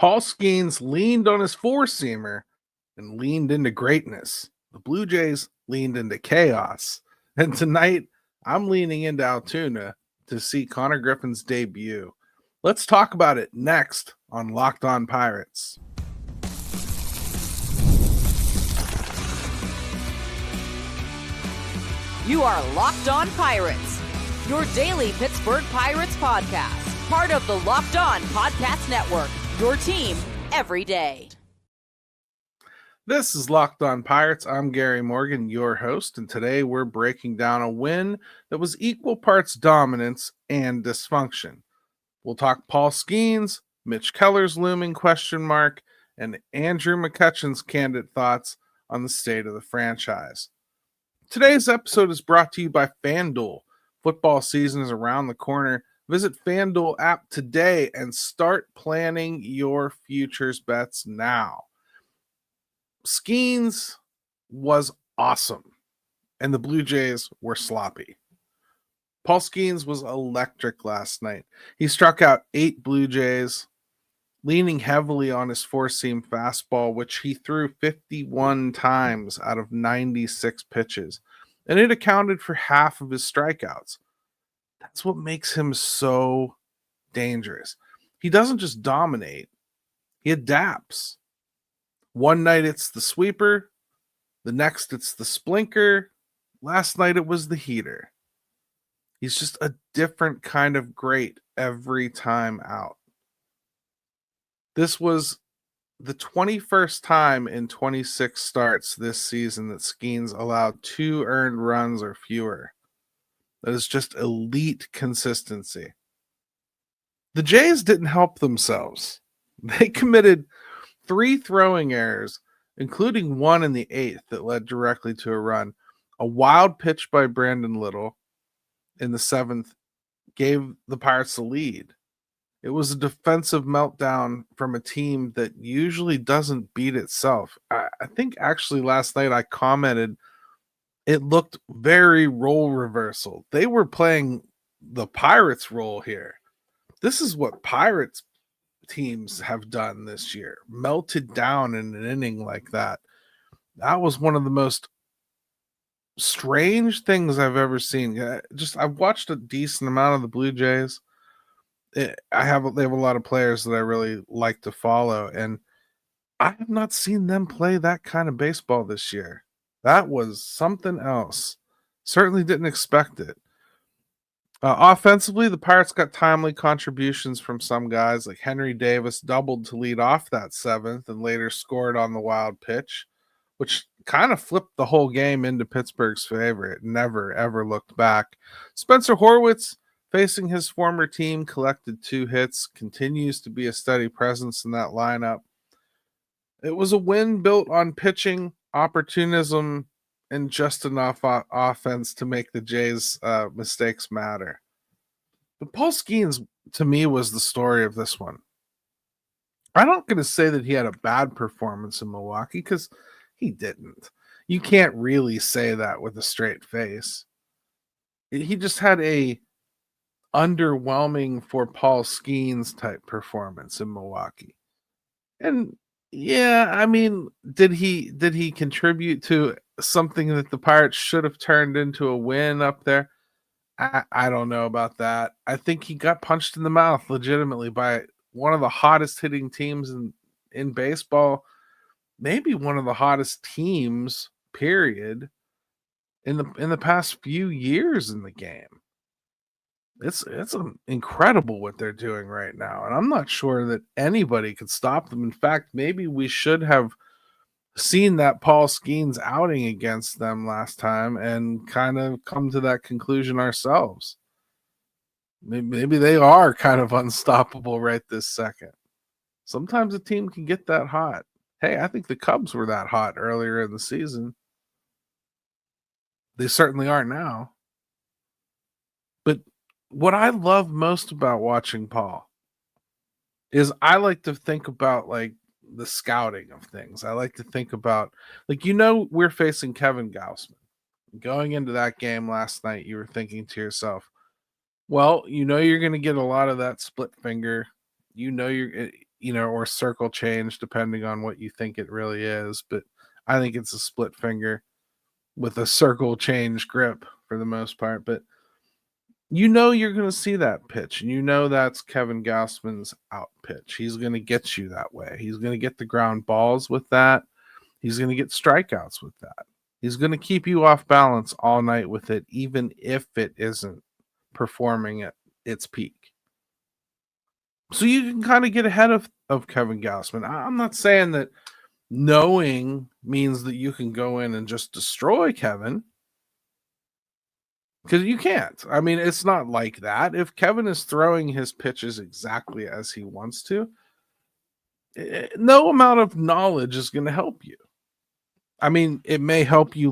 Paul Skenes leaned on his four-seamer and leaned into greatness. The Blue Jays leaned into chaos. And tonight, I'm leaning into Altoona to see Connor Griffin's debut. Let's talk about it next on Locked On Pirates. You are Locked On Pirates, your daily Pittsburgh Pirates podcast, part of the Locked On Podcast Network, your team every day. This is Locked On Pirates. I'm Gary Morgan, your host, and today we're breaking down a win that was equal parts dominance and dysfunction. We'll talk Paul Skenes, Mitch Keller's looming question mark, and Andrew McCutchen's candid thoughts on the state of the franchise. Today's episode is brought to you by FanDuel. Football season is around the corner. Visit FanDuel app today and start planning your futures bets now. Skenes was awesome, and the Blue Jays were sloppy. Paul Skenes was electric last night. He struck out 8 Blue Jays, leaning heavily on his four-seam fastball, which he threw 51 times out of 96 pitches, and it accounted for half of his strikeouts. That's what makes him so dangerous. He doesn't just dominate, he adapts. One night it's the sweeper, the next it's the splinker, last night it was the heater. He's just a different kind of great every time out. This was the 21st time in 26 starts this season that Skenes allowed 2 earned runs or fewer. That is just elite consistency. The Jays didn't help themselves. They committed 3 throwing errors, including one in the 8th that led directly to a run. A wild pitch by Brandon Little in the 7th gave the Pirates the lead. It was a defensive meltdown from a team that usually doesn't beat itself. I think actually last night I commented it looked very role reversal. They were playing the Pirates role here. This is what Pirates teams have done this year. Melted down in an inning like that. That was one of the most strange things I've ever seen. I've watched a decent amount of the Blue Jays. They have a lot of players that I really like to follow, and I have not seen them play that kind of baseball this year. That was something else. Certainly didn't expect it. Offensively, the Pirates got timely contributions from some guys, like Henry Davis doubled to lead off that 7th and later scored on the wild pitch, which kind of flipped the whole game into Pittsburgh's favor. It never, ever looked back. Spencer Horwitz, facing his former team, collected 2 hits, continues to be a steady presence in that lineup. It was a win built on pitching, opportunism, and just enough offense to make the Jays' mistakes matter. But Paul Skenes, to me, was the story of this one. I'm not going to say that he had a bad performance in Milwaukee, because he didn't. You can't really say that with a straight face. He just had a underwhelming for Paul Skenes type performance in Milwaukee. And yeah, I mean, did he contribute to something that the Pirates should have turned into a win up there? I don't know about that. I think he got punched in the mouth legitimately by one of the hottest hitting teams in baseball, maybe one of the hottest teams, period, in the past few years in the game. It's incredible what they're doing right now, and I'm not sure that anybody could stop them. In fact, maybe we should have seen that Paul Skenes outing against them last time and kind of come to that conclusion ourselves. Maybe they are kind of unstoppable right this second. Sometimes a team can get that hot. Hey, I think the Cubs were that hot earlier in the season. They certainly are now. But what I love most about watching Paul is I like to think about like the scouting of things. I like to think about, like, we're facing Kevin Gausman. Going into that game last night, you were thinking to yourself, well, you're going to get a lot of that split finger. or circle change, depending on what you think it really is. But I think it's a split finger with a circle change grip for the most part. But you're going to see that pitch, and that's Kevin Gausman's out pitch. He's going to get you that way. He's going to get the ground balls with that. He's going to get strikeouts with that. He's going to keep you off balance all night with it, even if it isn't performing at its peak. So you can kind of get ahead of Kevin Gausman. I'm not saying that knowing means that you can go in and just destroy Kevin, because you can't. I mean, it's not like that. If Kevin is throwing his pitches exactly as he wants to, no amount of knowledge is going to help you. I mean, it may help you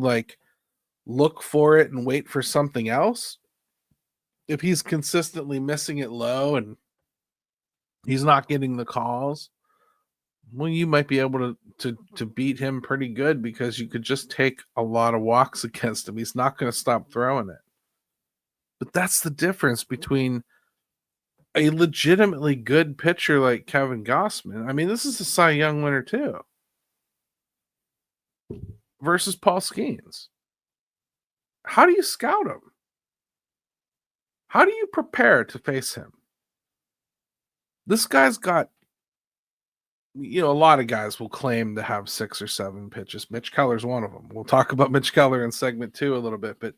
look for it and wait for something else. If he's consistently missing it low and he's not getting the calls, well, you might be able to beat him pretty good, because you could just take a lot of walks against him. He's not going to stop throwing it. But that's the difference between a legitimately good pitcher like Kevin Gausman. I mean, this is a Cy Young winner too. Versus Paul Skenes. How do you scout him? How do you prepare to face him? This guy's got, a lot of guys will claim to have 6 or 7 pitches. Mitch Keller's one of them. We'll talk about Mitch Keller in segment 2 a little bit, but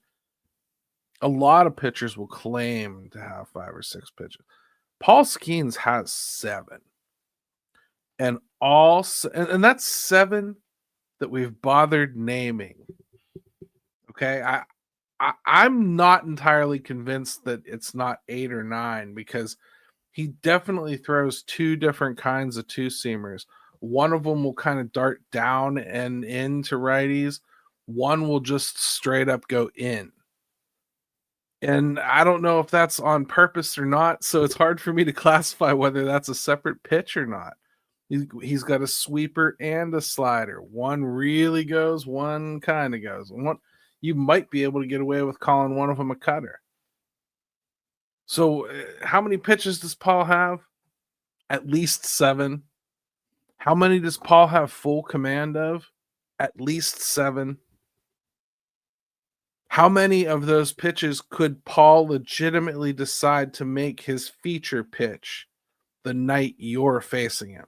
a lot of pitchers will claim to have 5 or 6 pitches. Paul Skenes has 7. And that's 7 that we've bothered naming. Okay, I'm not entirely convinced that it's not 8 or 9, because he definitely throws 2 different kinds of two-seamers. One of them will kind of dart down and into righties. One will just straight up go in. And I don't know if that's on purpose or not, so it's hard for me to classify whether that's a separate pitch or not. He's got a sweeper and a slider. One really goes, one kind of goes. You might be able to get away with calling one of them a cutter. So how many pitches does Paul have? At least 7. How many does Paul have full command of? At least 7. How many of those pitches could Paul legitimately decide to make his feature pitch the night you're facing him?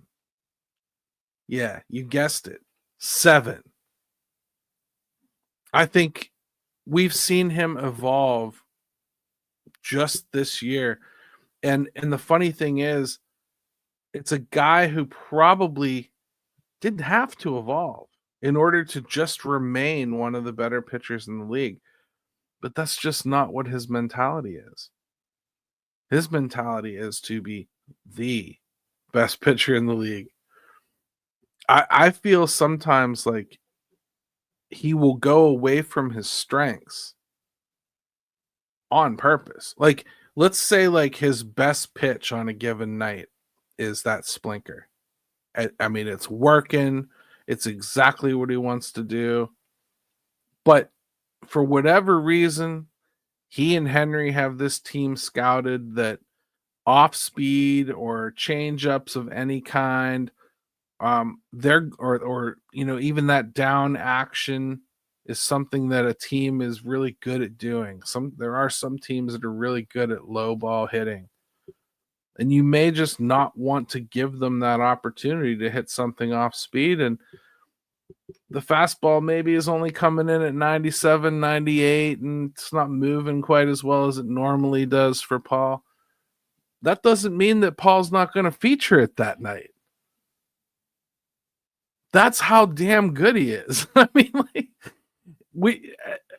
Yeah, you guessed it. 7. I think we've seen him evolve just this year. And the funny thing is, it's a guy who probably didn't have to evolve in order to just remain one of the better pitchers in the league. But that's just not what his mentality is. His mentality is to be the best pitcher in the league. I feel sometimes like he will go away from his strengths on purpose. Like, let's say his best pitch on a given night is that splinker. I mean, it's working. It's exactly what he wants to do. But for whatever reason, he and Henry have this team scouted that off speed or change ups of any kind, even that down action is something that a team is really good at doing. There are some teams that are really good at low ball hitting, and you may just not want to give them that opportunity to hit something off speed. And the fastball maybe is only coming in at 97, 98, and it's not moving quite as well as it normally does for Paul. That doesn't mean that Paul's not going to feature it that night. That's how damn good he is. I mean,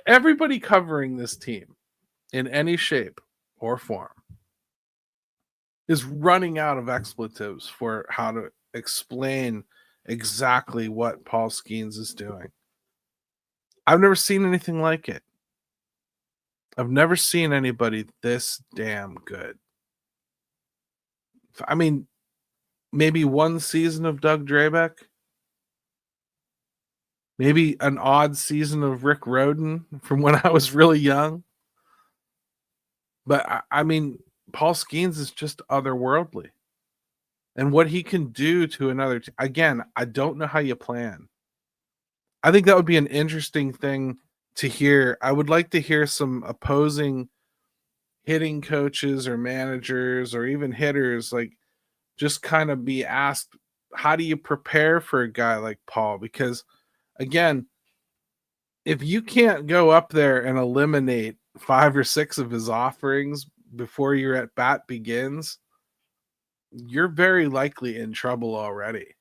everybody covering this team in any shape or form is running out of expletives for how to explain exactly what Paul Skenes is doing. I've never seen anything like it. I've never seen anybody this damn good. I mean, maybe one season of Doug Drabeck. Maybe an odd season of Rick Rhoden from when I was really young. But I mean, Paul Skenes is just otherworldly. and what he can do to another. Again, I don't know how you plan. I think that would be an interesting thing to hear. I would like to hear some opposing hitting coaches or managers or even hitters like just kind of be asked, how do you prepare for a guy like Paul? Because again, if you can't go up there and eliminate 5 or 6 of his offerings before your at bat begins, you're very likely in trouble already.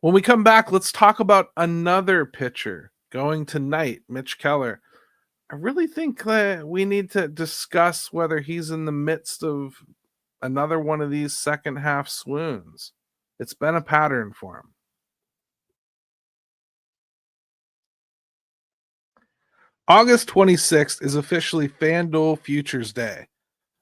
When we come back, let's talk about another pitcher going tonight, Mitch Keller. I really think that we need to discuss whether he's in the midst of another one of these second half swoons. It's been a pattern for him. August 26th is officially FanDuel Futures Day,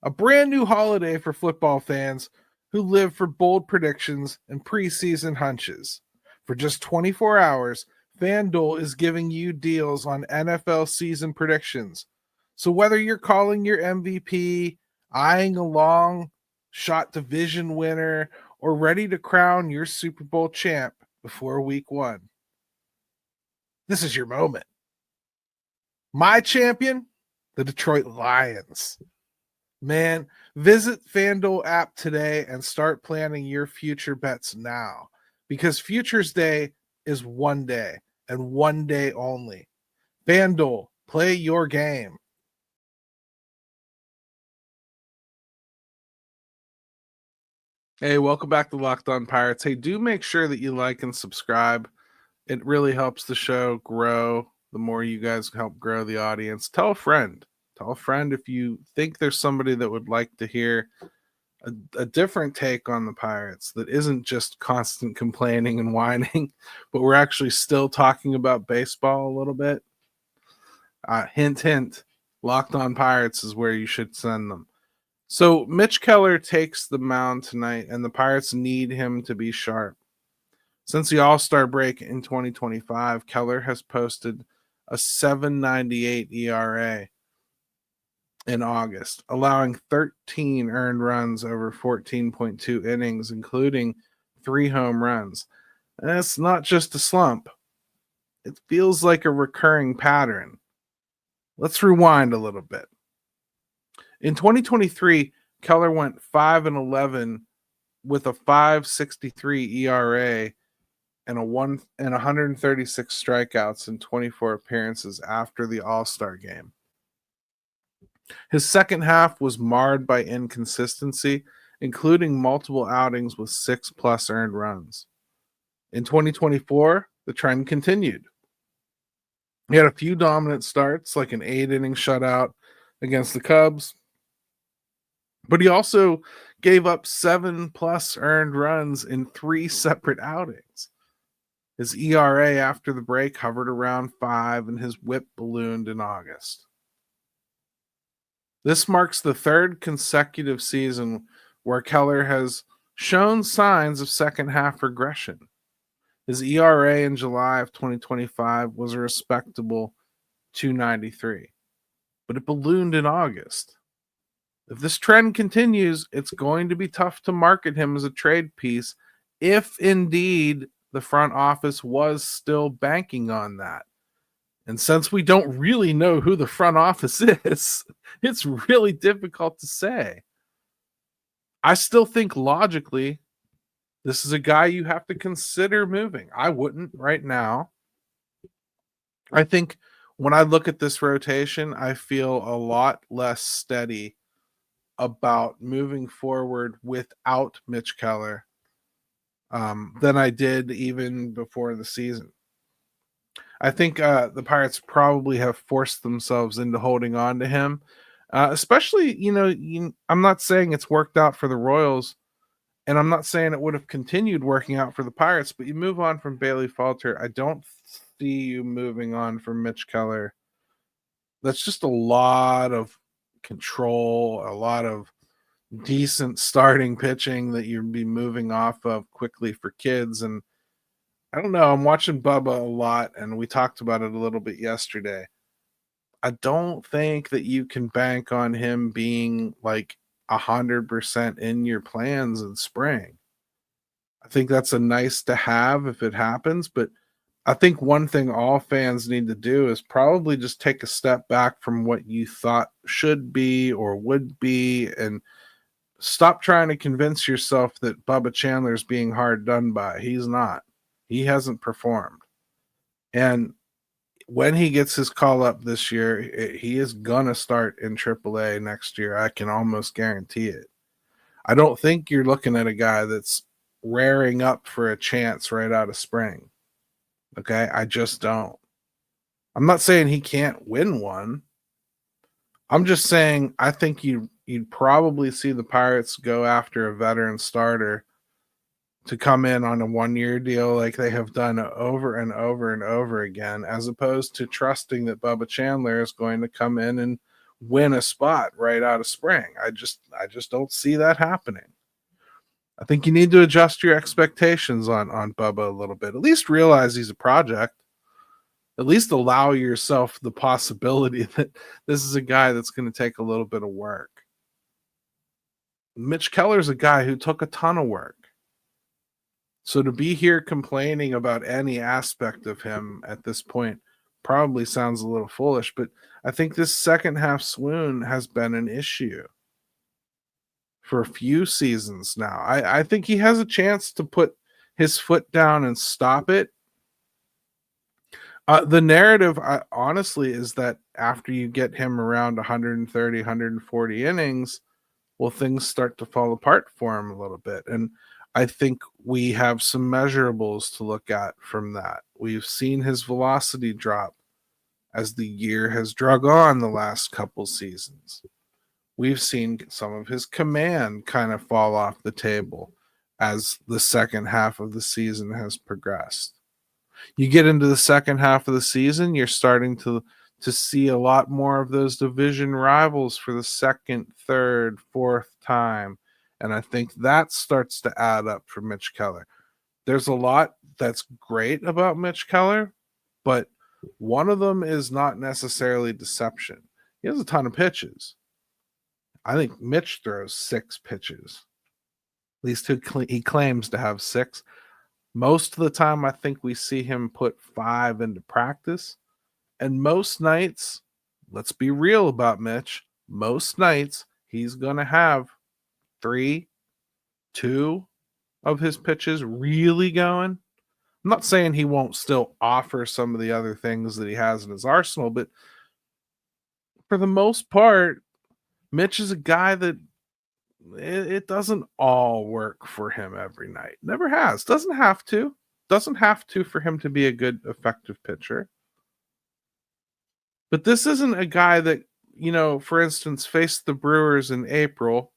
a brand new holiday for football fans who live for bold predictions and preseason hunches. For just 24 hours, FanDuel is giving you deals on NFL season predictions. So whether you're calling your MVP, eyeing a long shot division winner, or ready to crown your Super Bowl champ before week 1, this is your moment. My champion, the Detroit Lions. Man, visit FanDuel app today and start planning your future bets now, because Futures Day is one day and one day only. FanDuel, play your game. Hey, welcome back to Locked On Pirates. Hey, do make sure that you like and subscribe. It really helps the show grow. The more you guys help grow the audience, tell a friend. Tell a friend if you think there's somebody that would like to hear a different take on the Pirates that isn't just constant complaining and whining, but we're actually still talking about baseball a little bit. Hint, hint, Locked On Pirates is where you should send them. So Mitch Keller takes the mound tonight, and the Pirates need him to be sharp. Since the All-Star break in 2025, Keller has posted a 7.98 ERA in August, allowing 13 earned runs over 14.2 innings, including 3 home runs. And it's not just a slump. It feels like a recurring pattern. Let's rewind a little bit. In 2023, Keller went 5-11 with a 5.63 ERA and 136 strikeouts in 24 appearances after the All-Star game. His second half was marred by inconsistency, including multiple outings with 6+ earned runs. In 2024, the trend continued. He had a few dominant starts, like an 8-inning shutout against the Cubs, but he also gave up 7+ earned runs in 3 separate outings. His ERA after the break hovered around 5, and his WHIP ballooned in August. This marks the 3rd consecutive season where Keller has shown signs of second half regression. His ERA in July of 2025 was a respectable 2.93, but it ballooned in August. If this trend continues, it's going to be tough to market him as a trade piece, if indeed the front office was still banking on that. And since we don't really know who the front office is, it's really difficult to say. I still think logically, this is a guy you have to consider moving. I wouldn't right now. I think when I look at this rotation, I feel a lot less steady about moving forward without Mitch Keller than I did even before the season. I think the Pirates probably have forced themselves into holding on to him, especially, I'm not saying it's worked out for the Royals, and I'm not saying it would have continued working out for the Pirates, but you move on from Bailey Falter. I don't see you moving on from Mitch Keller. That's just a lot of control, a lot of decent starting pitching that you'd be moving off of quickly for kids. And I don't know, I'm watching Bubba a lot, and we talked about it a little bit yesterday. I don't think that you can bank on him being like 100% in your plans in spring. I think that's a nice to have if it happens, but I think one thing all fans need to do is probably just take a step back from what you thought should be or would be and stop trying to convince yourself that Bubba Chandler's being hard done by. He's not. He hasn't performed. And when he gets his call up this year, he is going to start in AAA next year. I can almost guarantee it. I don't think you're looking at a guy that's raring up for a chance right out of spring. Okay? I just don't. I'm not saying he can't win one. I'm just saying I think you'd probably see the Pirates go after a veteran starter to come in on a 1-year deal like they have done over and over and over again, as opposed to trusting that Bubba Chandler is going to come in and win a spot right out of spring. I just don't see that happening. I think you need to adjust your expectations on Bubba a little bit. At least realize he's a project. At least allow yourself the possibility that this is a guy that's going to take a little bit of work. Mitch Keller's a guy who took a ton of work. So to be here complaining about any aspect of him at this point probably sounds a little foolish, but I think this second half swoon has been an issue for a few seasons now. I think he has a chance to put his foot down and stop it. The narrative, honestly, is that after you get him around 130, 140 innings, well, things start to fall apart for him a little bit. And I think we have some measurables to look at from that. We've seen his velocity drop as the year has drug on the last couple seasons. We've seen some of his command kind of fall off the table as the second half of the season has progressed. You get into the second half of the season, you're starting to see a lot more of those division rivals for the second, third, fourth time. And I think that starts to add up for Mitch Keller. There's a lot that's great about Mitch Keller, but one of them is not necessarily deception. He has a ton of pitches. I think Mitch throws 6 pitches. At least he claims to have 6. Most of the time, I think we see him put 5 into practice. And most nights, let's be real about Mitch, most nights he's going to have 3, 2 of his pitches really going. I'm not saying he won't still offer some of the other things that he has in his arsenal, but for the most part, Mitch is a guy that it doesn't all work for him every night. Never has. Doesn't have to. Doesn't have to for him to be a good, effective pitcher. But this isn't a guy that, for instance, faced the Brewers in April,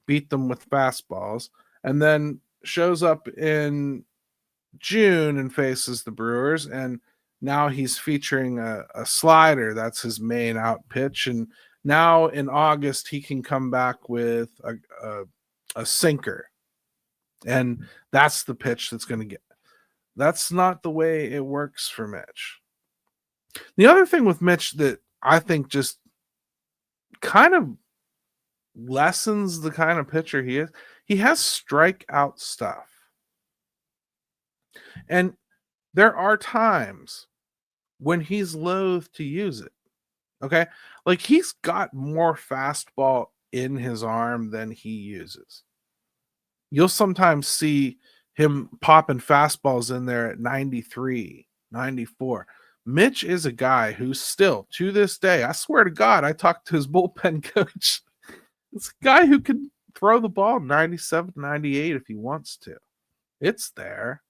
beat them with fastballs, and then shows up in June and faces the Brewers, and now he's featuring a slider. That's his main out pitch. And now in August, he can come back with a sinker. And that's the pitch that's going to get. That's not the way it works for Mitch. The other thing with Mitch that I think just kind of lessens the kind of pitcher he is, he has strikeout stuff. And there are times when he's loath to use it. Okay? Like he's got more fastball in his arm than he uses. You'll sometimes see him popping fastballs in there at 93, 94. Mitch is a guy who still, to this day, I swear to God, I talked to his bullpen coach. It's a guy who can throw the ball 97, 98 if he wants to. It's there.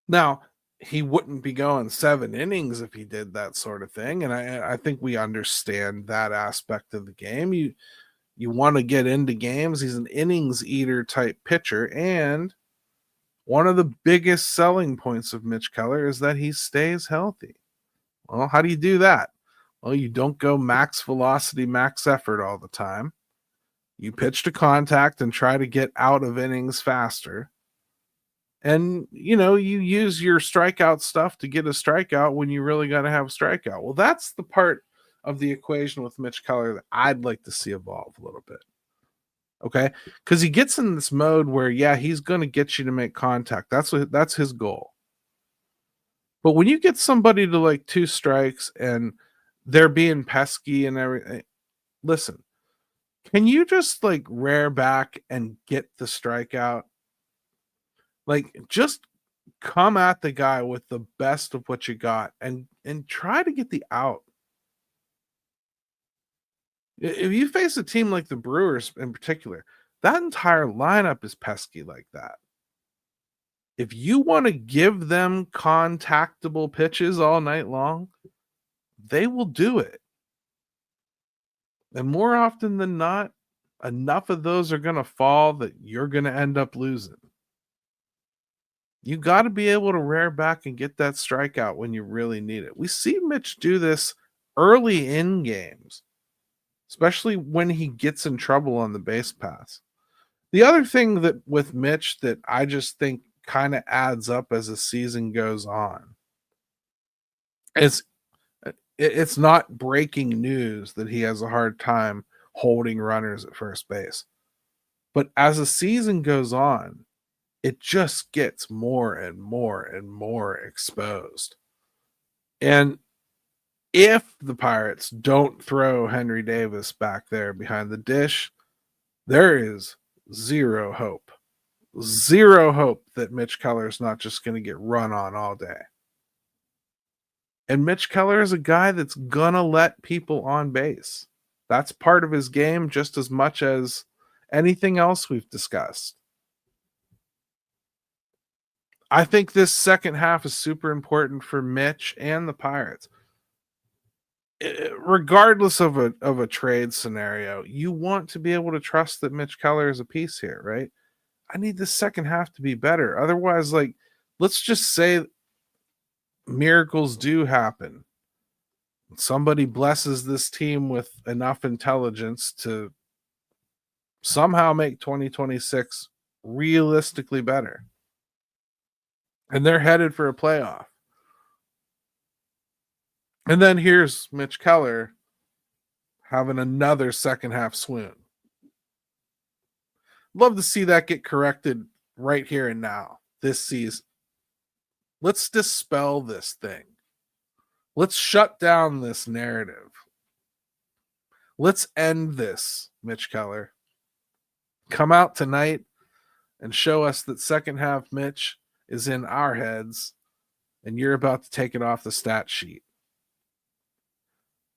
Now, he wouldn't be going 7 innings if he did that sort of thing, and I think we understand that aspect of the game. You want to get into games. He's an innings eater type pitcher, and one of the biggest selling points of Mitch Keller is that he stays healthy. Well, how do you do that? Well, you don't go max velocity, max effort all the time. You pitch to contact and try to get out of innings faster. And, you use your strikeout stuff to get a strikeout when you really got to have a strikeout. Well, that's the part of the equation with Mitch Keller that I'd like to see evolve a little bit. Okay? Because he gets in this mode where, yeah, he's going to get you to make contact. That's his goal. But when you get somebody to like 2 strikes and they're being pesky and everything, listen, can you just like rear back and get the strikeout? Like, just come at the guy with the best of what you got and try to get the out. If you face a team like the Brewers in particular, that entire lineup is pesky like that. If you want to give them contactable pitches all night long, they will do it. And more often than not, enough of those are going to fall that you're going to end up losing. You got to be able to rear back and get that strikeout when you really need it. We see Mitch do this early in games, especially when he gets in trouble on the base paths. The other thing that with Mitch that I just think kind of adds up as the season goes on is it's not breaking news that he has a hard time holding runners at first base. But as the season goes on, it just gets more and more and more exposed. And if the Pirates don't throw Henry Davis back there behind the dish, there is zero hope. Zero hope that Mitch Keller is not just going to get run on all day. And Mitch Keller is a guy that's going to let people on base. That's part of his game just as much as anything else we've discussed. I think this second half is super important for Mitch and the Pirates. Regardless of a trade scenario, you want to be able to trust that Mitch Keller is a piece here, right? I need the second half to be better. Otherwise, like, let's just say miracles do happen. Somebody blesses this team with enough intelligence to somehow make 2026 realistically better. And they're headed for a playoff. And then here's Mitch Keller having another second half swoon. Love to see that get corrected right here and now, this season. Let's dispel this thing. Let's shut down this narrative. Let's end this, Mitch Keller. Come out tonight and show us that second half Mitch is in our heads and you're about to take it off the stat sheet.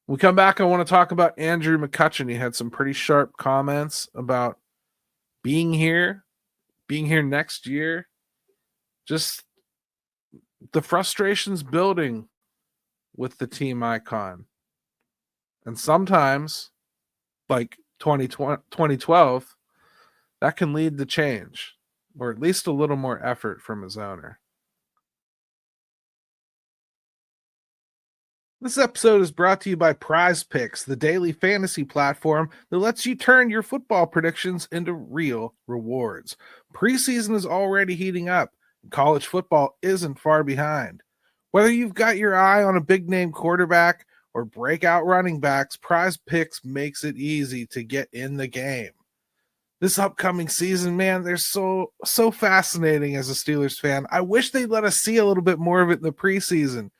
When we come back, I want to talk about Andrew McCutchen. He had some pretty sharp comments about being here next year. Just the frustrations building with the team icon. And sometimes, like 2012, that can lead to change, or at least a little more effort from his owner. This episode is brought to you by PrizePicks, the daily fantasy platform that lets you turn your football predictions into real rewards. Preseason is already heating up. College football isn't far behind. Whether you've got your eye on a big-name quarterback or breakout running backs, PrizePicks makes it easy to get in the game. This upcoming season, man, they're so fascinating as a Steelers fan. I wish they'd let us see a little bit more of it in the preseason.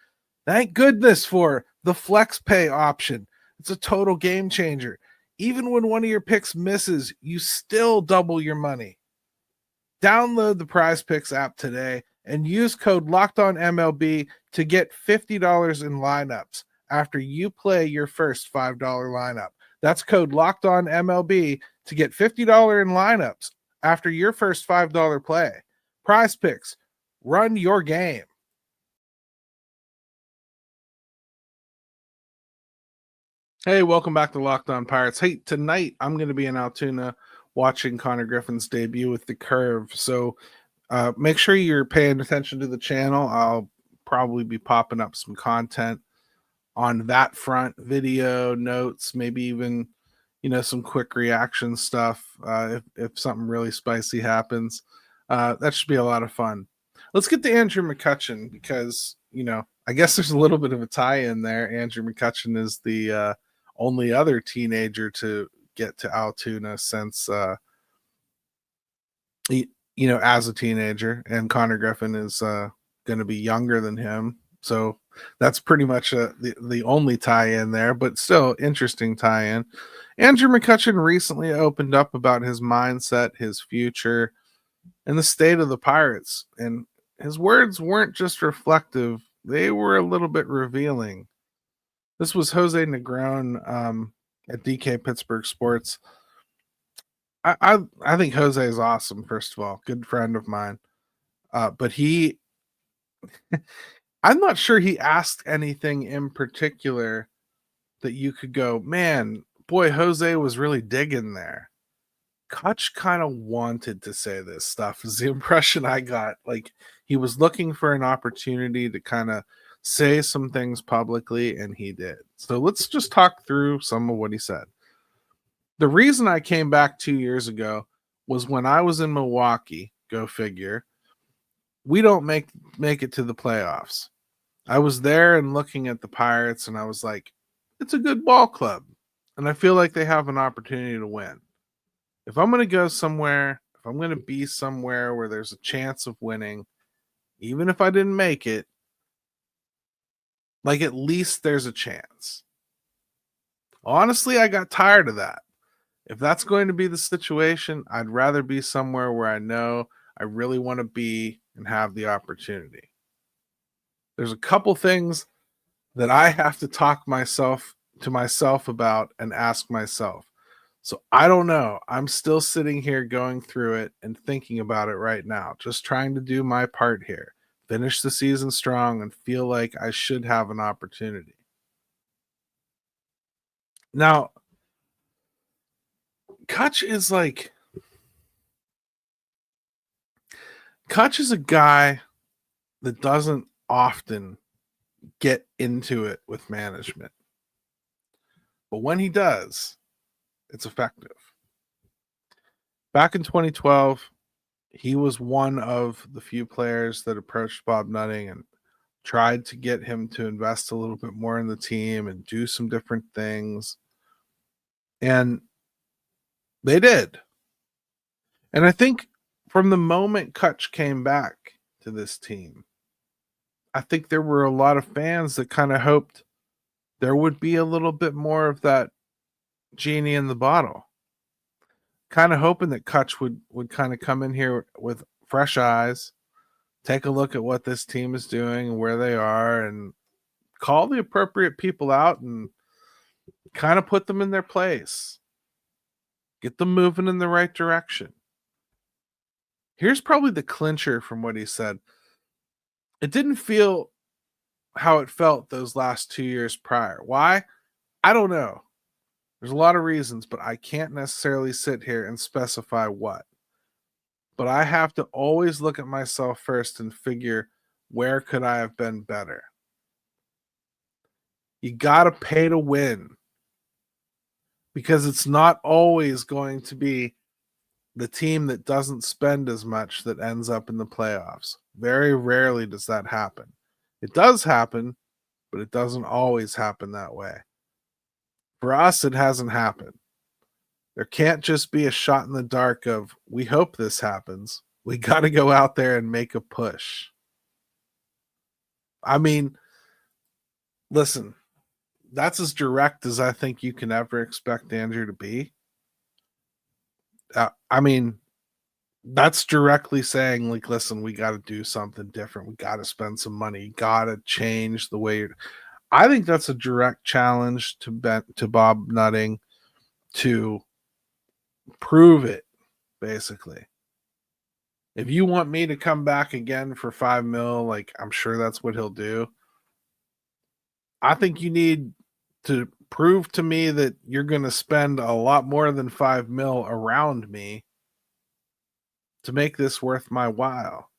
Thank goodness for the flex pay option. It's a total game changer. Even when one of your picks misses, you still double your money. Download the PrizePicks app today and use code LOCKEDONMLB to get $50 in lineups after you play your first $5 lineup. That's code LOCKEDONMLB to get $50 in lineups after your first $5 play. PrizePicks, run your game. Hey, welcome back to Locked On Pirates. Hey, tonight I'm going to be in Altoona watching Connor Griffin's debut with the Curve. So make sure you're paying attention to the channel. I'll probably be popping up some content on that front, video, notes, maybe even, some quick reaction stuff if something really spicy happens. That should be a lot of fun. Let's get to Andrew McCutchen because, I guess there's a little bit of a tie-in there. Andrew McCutchen is the only other teenager to get to Altoona since as a teenager, and Connor Griffin is going to be younger than him. So that's pretty much the only tie-in there, but still interesting tie-in. Andrew McCutchen recently opened up about his mindset, his future, and the state of the Pirates. And his words weren't just reflective, they were a little bit revealing. This was Jose Negron at DK Pittsburgh Sports. I think Jose is awesome, first of all. Good friend of mine. But I'm not sure he asked anything in particular that you could go, man, boy, Jose was really digging there. Kutch kind of wanted to say this stuff, is the impression I got. Like, he was looking for an opportunity to kind of say some things publicly, and he did. So let's just talk through some of what he said. The reason I came back 2 years ago was when I was in Milwaukee, go figure, we don't make it to the playoffs. I was there and looking at the Pirates, and I was like, it's a good ball club, and I feel like they have an opportunity to win. If I'm going to go somewhere, if I'm going to be somewhere where there's a chance of winning, even if I didn't make it, like, at least there's a chance. Honestly, I got tired of that. If that's going to be the situation, I'd rather be somewhere where I know I really want to be and have the opportunity. There's a couple things that I have to talk to myself about and ask myself. So I don't know. I'm still sitting here going through it and thinking about it right now, just trying to do my part here, finish the season strong, and feel like I should have an opportunity. Now, Kutch is a guy that doesn't often get into it with management. But when he does, it's effective. Back in 2012, he was one of the few players that approached Bob Nutting and tried to get him to invest a little bit more in the team and do some different things. And they did. And I think from the moment Kutch came back to this team, I think there were a lot of fans that kind of hoped there would be a little bit more of that genie in the bottle. Kind of hoping that Kutch would kind of come in here with fresh eyes, take a look at what this team is doing and where they are, and call the appropriate people out and kind of put them in their place. Get them moving in the right direction. Here's probably the clincher from what he said. It didn't feel how it felt those last 2 years prior. Why? I don't know. There's a lot of reasons, but I can't necessarily sit here and specify what. But I have to always look at myself first and figure, where could I have been better? You got to pay to win, because it's not always going to be the team that doesn't spend as much that ends up in the playoffs. Very rarely does that happen. It does happen, but it doesn't always happen that way. For us, it hasn't happened. There can't just be a shot in the dark of, we hope this happens. We got to go out there and make a push. I mean, listen, that's as direct as I think you can ever expect Andrew to be. I mean, that's directly saying, like, listen, we got to do something different. We got to spend some money. Got to change the way. I think that's a direct challenge to Bob Nutting to prove it, basically. If you want me to come back again for $5 million, like, I'm sure that's what he'll do. I think you need to prove to me that you're going to spend a lot more than $5 million around me to make this worth my while.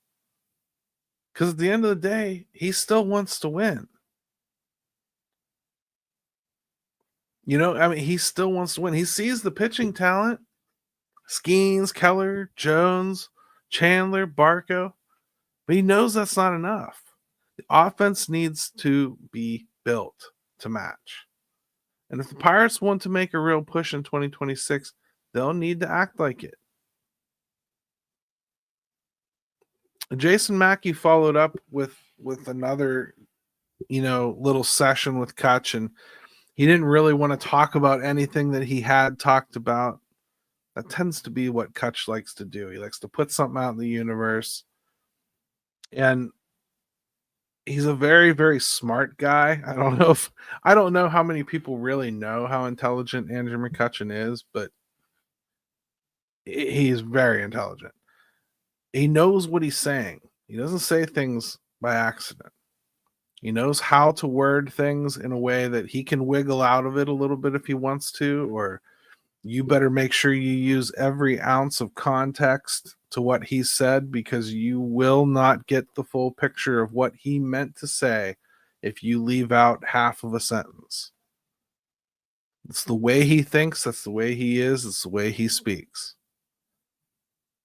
Because at the end of the day, he still wants to win. You know, I mean, he still wants to win. He sees the pitching talent. Skenes, Keller, Jones, Chandler, Barco. But he knows that's not enough. The offense needs to be built to match. And if the Pirates want to make a real push in 2026, they'll need to act like it. Jason Mackey followed up with another, little session with Kutch, and he didn't really want to talk about anything that he had talked about. That tends to be what Kutch likes to do. He likes to put something out in the universe. And he's a very, very smart guy. I don't know how many people really know how intelligent Andrew McCutchen is, but he's very intelligent. He knows what he's saying. He doesn't say things by accident. He knows how to word things in a way that he can wiggle out of it a little bit if he wants to, or you better make sure you use every ounce of context to what he said, because you will not get the full picture of what he meant to say if you leave out half of a sentence. It's the way he thinks. That's the way he is. It's the way he speaks.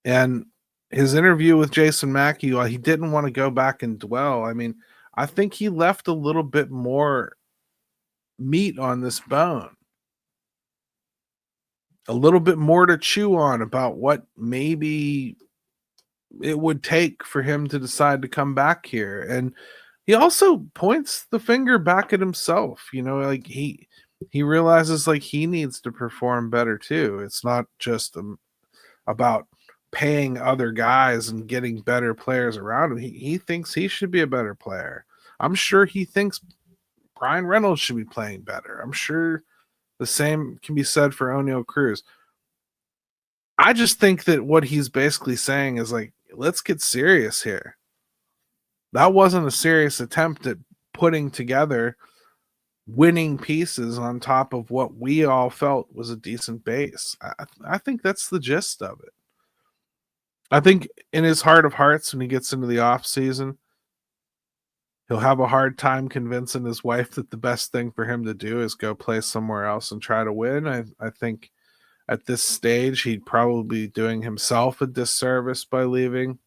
And his interview with Jason Mackey, while he didn't want to go back and dwell, I think he left a little bit more meat on this bone. A little bit more to chew on about what maybe it would take for him to decide to come back here. And he also points the finger back at himself. Like he realizes like he needs to perform better too. It's not just about paying other guys and getting better players around him. He thinks he should be a better player. I'm sure he thinks Brian Reynolds should be playing better. I'm sure the same can be said for O'Neal Cruz. I just think that what he's basically saying is like, let's get serious here. That wasn't a serious attempt at putting together winning pieces on top of what we all felt was a decent base. I think that's the gist of it. I think in his heart of hearts, when he gets into the off season, he'll have a hard time convincing his wife that the best thing for him to do is go play somewhere else and try to win. I think at this stage, he'd probably be doing himself a disservice by leaving.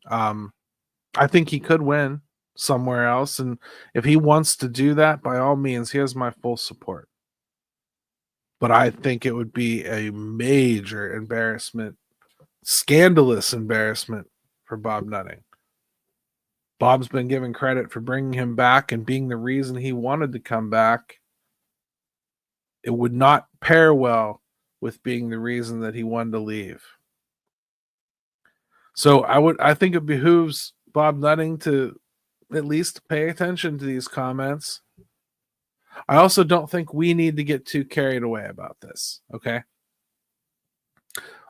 I think he could win somewhere else. And if he wants to do that, by all means, he has my full support. But I think it would be a major embarrassment, scandalous embarrassment for Bob Nutting. Bob's been given credit for bringing him back and being the reason he wanted to come back. It would not pair well with being the reason that he wanted to leave. So I think it behooves Bob Nutting to at least pay attention to these comments. I also don't think we need to get too carried away about this, okay?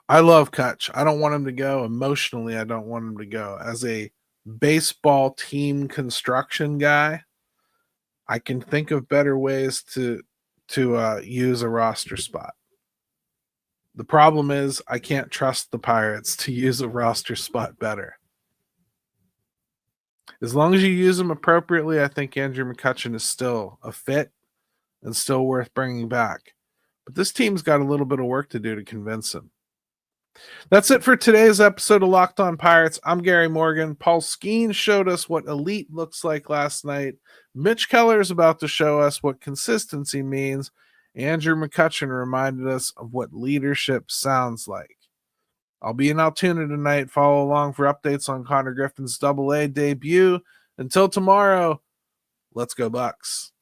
I love Kutch. I don't want him to go. Emotionally, I don't want him to go. As a baseball team construction guy, I can think of better ways to use a roster spot. The problem is I can't trust the Pirates to use a roster spot better. As long as you use them appropriately, I think Andrew McCutchen is still a fit and still worth bringing back. But this team's got a little bit of work to do to convince him. That's it for today's episode of Locked On Pirates. I'm Gary Morgan. Paul Skenes showed us what elite looks like last night. Mitch Keller is about to show us what consistency means. Andrew McCutchen reminded us of what leadership sounds like. I'll be in Altoona tonight. Follow along for updates on Connor Griffin's Double-A debut. Until tomorrow, let's go Bucks.